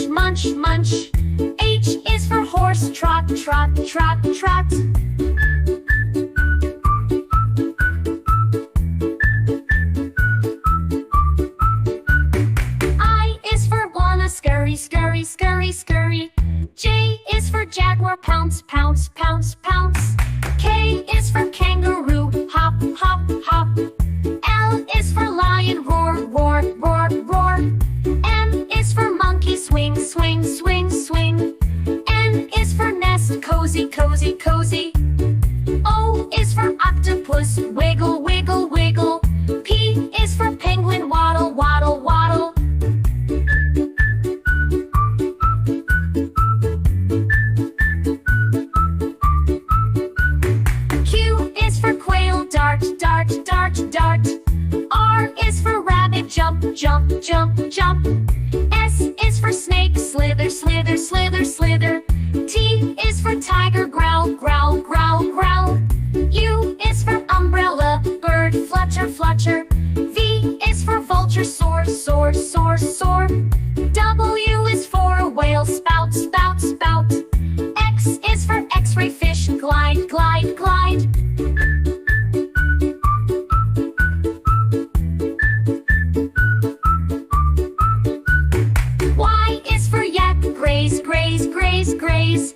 munch, munch. H is for horse, trot, trot, trot, trot. I is for iguana, scurry, scurry, scurry, scurry. J is for jaguar, pounce, pounce, pounce, pounce. K is for kangaroo, hop, hop, hop. L is for lion, roar, roar, roar, roar. M is for monkey, swing, swing, swing, swing. N is for nest, cozy, cozy, cozy. O is for octopus, wiggle, wiggle, wiggle. P is for penguin, waddle, waddle, waddle. Q is for quail, dart, dart, dart, dart. R is for rabbit, jump, jump, jump, jump. S is for snake, slither, slither, slither, slither. T is for tiger, growl, growl, growl, growl. U is for umbrella, bird, flutter, flutter. V is for vulture, soar, soar, soar, soar. W is for whale, spout, spout, spout. X is for x-ray fish, glide, glide, glide. Y is for yak, graze, graze, graze, graze.